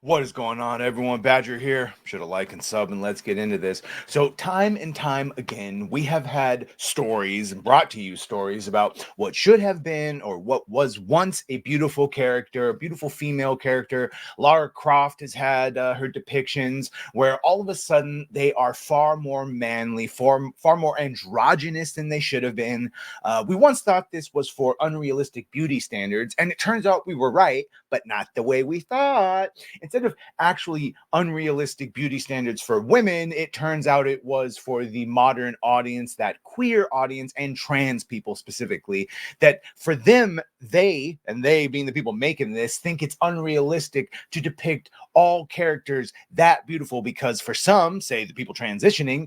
What is going on, everyone? Badger here. Should have liked and sub, and let's get into this. So, time and time again, we have had stories and brought to you stories about what should have been or what was once a beautiful character, a beautiful female character. Lara Croft has had her depictions where all of a sudden they are far more manly, far more androgynous than they should have been. We once thought this was for unrealistic beauty standards, and it turns out we were right, but not the way we thought. Instead of actually unrealistic beauty standards for women, it turns out it was for the modern audience, that queer audience, and trans people specifically, that for them, they being the people making this, think it's unrealistic to depict all characters that beautiful because for some, say the people transitioning,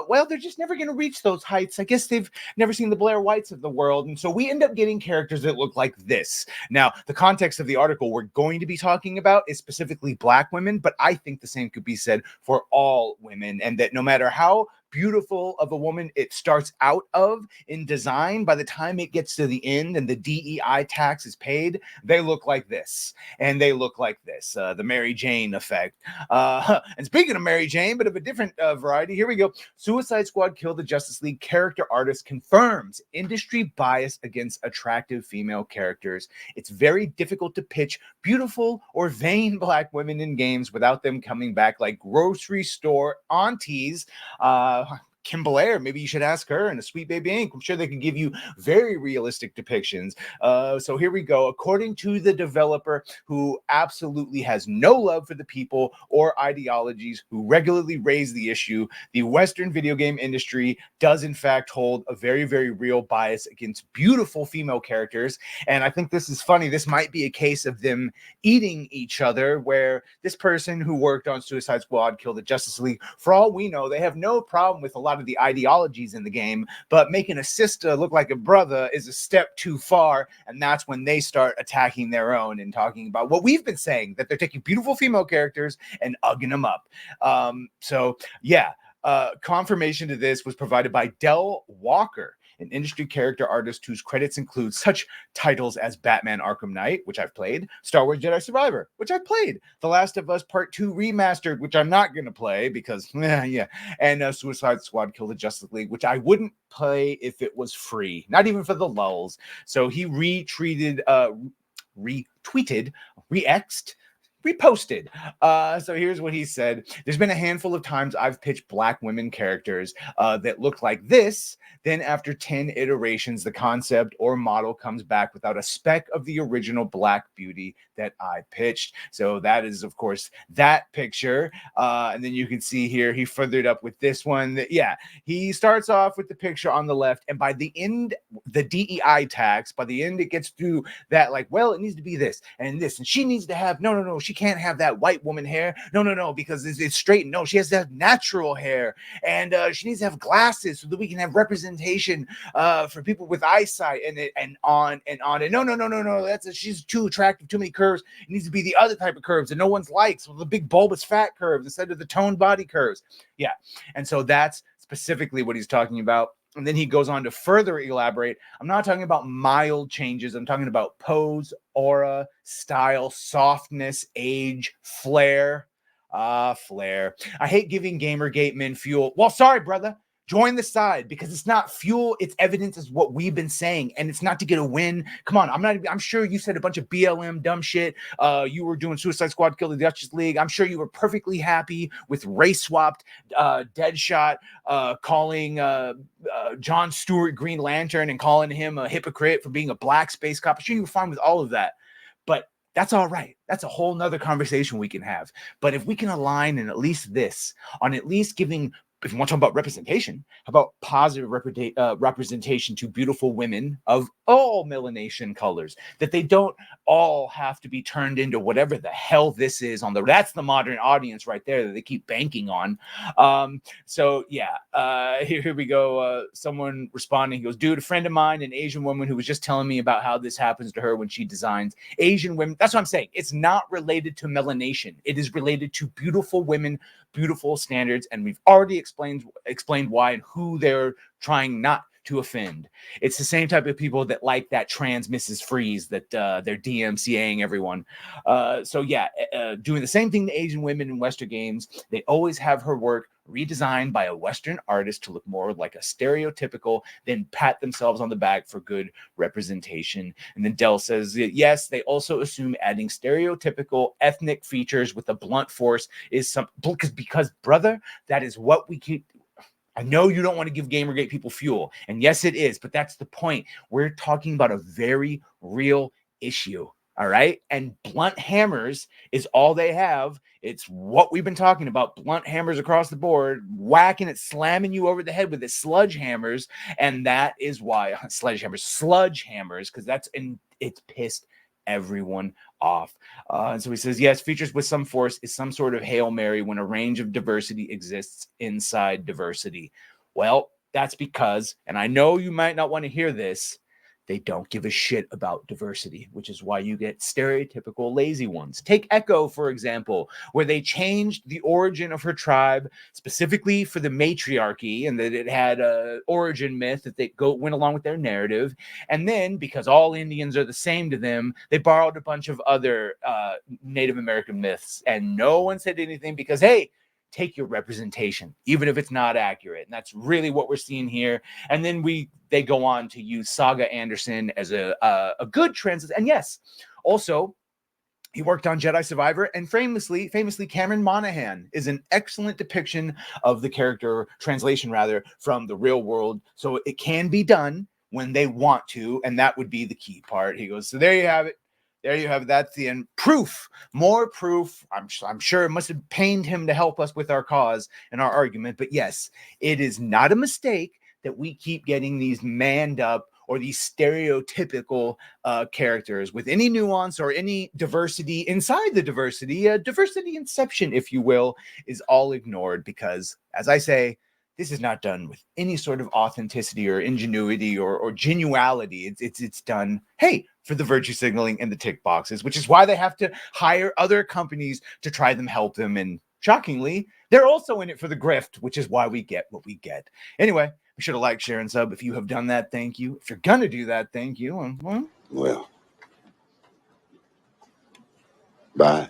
well, they're just never going to reach those heights. I guess they've never seen the Blair Whites of the world. And so we end up getting characters that look like this. Now, the context of the article we're going to be talking about is specifically Black women, but I think the same could be said for all women, and that no matter how beautiful of a woman it starts out of in design, by the time it gets to the end and the DEI tax is paid, they look like this and they look like this. The Mary Jane effect. And speaking of Mary Jane, but of a different variety, here we go. Suicide Squad Kill the Justice League character artist confirms industry bias against attractive female characters. It's very difficult to pitch beautiful or vain Black women in games without them coming back like grocery store aunties. Kim Blair, maybe you should ask her, and a Sweet Baby Inc. I'm sure they could give you very realistic depictions. So here we go. According to the developer, who absolutely has no love for the people or ideologies who regularly raise the issue, the Western video game industry does in fact hold a very, very real bias against beautiful female characters. And I think this is funny. This might be a case of them eating each other, where this person who worked on Suicide Squad Kill the Justice League, for all we know, they have no problem with a lot of the ideologies in the game, but making a sister look like a brother is a step too far, and that's when they start attacking their own and talking about what we've been saying, that they're taking beautiful female characters and ugging them up. Confirmation to this was provided by Del Walker, an industry character artist whose credits include such titles as Batman Arkham Knight, which I've played, Star Wars Jedi Survivor, which I've played, The Last of Us Part 2 Remastered, which I'm not going to play because, and Suicide Squad Kill the Justice League, which I wouldn't play if it was free, not even for the lulls. So he retweeted, re-exed, reposted. So here's what he said. There's been a handful of times I've pitched Black women characters that look like this. Then after 10 iterations, the concept or model comes back without a speck of the original Black beauty that I pitched. So that is, of course, that picture. And then you can see here, he furthered up with this one. He starts off with the picture on the left. And by the end, the DEI tax, by the end, it gets through that, like, well, it needs to be this and this. And she needs to have, no, she can't have that white woman hair. No, because it's straightened. No, she has to have natural hair. And she needs to have glasses so that we can have representation for people with eyesight, and on and on. And no, she's too attractive, too many curves. It needs to be the other type of curves that no one's likes, with the big bulbous fat curves instead of the toned body curves. Yeah. And so that's specifically what he's talking about. And then he goes on to further elaborate. I'm not talking about mild changes. I'm talking about pose, aura, style, softness, age, flair. Flair. I hate giving Gamergate men fuel. Well, sorry, brother. Join the side, because it's not fuel, it's evidence, is what we've been saying, and it's not to get a win. Come on, I'm sure you said a bunch of BLM dumb shit. You were doing Suicide Squad Kill the Justice League. I'm sure you were perfectly happy with race swapped Deadshot calling John Stewart Green Lantern and calling him a hypocrite for being a Black space cop. I'm sure you were fine with all of that, but that's all right. That's a whole nother conversation we can have. But if we can align in at least this, on at least giving, if you want to talk about representation, how about positive representation to beautiful women of all melanation colors, that they don't all have to be turned into whatever the hell this is on that's the modern audience right there that they keep banking on. Here we go. Someone responding, he goes, dude, a friend of mine, an Asian woman, who was just telling me about how this happens to her when she designs Asian women. That's what I'm saying. It's not related to melanation. It is related to beautiful women, beautiful standards, and we've already explained why and who they're trying not to offend. It's the same type of people that like that trans Mrs. Freeze that they're DMCAing everyone. So yeah, doing the same thing to Asian women in Western games. They always have her work redesigned by a Western artist to look more like a stereotypical, then pat themselves on the back for good representation. And then Dell says, yes, they also assume adding stereotypical ethnic features with a blunt force is some because brother, that is what we keep. I know you don't want to give Gamergate people fuel, and yes, it is, but that's the point. We're talking about a very real issue. All right. And blunt hammers is all they have. It's what we've been talking about. Blunt hammers across the board, whacking it, slamming you over the head with the sludge hammers. And that is why sludge hammers, because it's pissed everyone off. And so he says, yes, features with some force is some sort of Hail Mary when a range of diversity exists inside diversity. Well, that's because, and I know you might not want to hear this, they don't give a shit about diversity, which is why you get stereotypical lazy ones. Take Echo, for example, where they changed the origin of her tribe specifically for the matriarchy, and that it had a origin myth that went along with their narrative. And then, because all Indians are the same to them, they borrowed a bunch of other Native American myths, and no one said anything because, hey, take your representation, even if it's not accurate. And that's really what we're seeing here. And then they go on to use Saga Anderson as a good translation. And yes, also, he worked on Jedi Survivor, and famously, Cameron Monaghan is an excellent depiction of the character, translation rather, from the real world. So it can be done when they want to, and that would be the key part. He goes, so there you have it. There you have it. That's the end. Proof, more proof. I'm sure it must have pained him to help us with our cause and our argument. But yes, it is not a mistake that we keep getting these manned up or these stereotypical characters with any nuance or any diversity inside the diversity. Diversity inception, if you will, is all ignored because, as I say, this is not done with any sort of authenticity or ingenuity or genuality. It's done, hey, for the virtue signaling and the tick boxes, which is why they have to hire other companies to try them, help them. And shockingly, they're also in it for the grift, which is why we get what we get. Anyway, be sure to like, share, and sub. If you have done that, thank you. If you're going to do that, thank you. And, well, bye.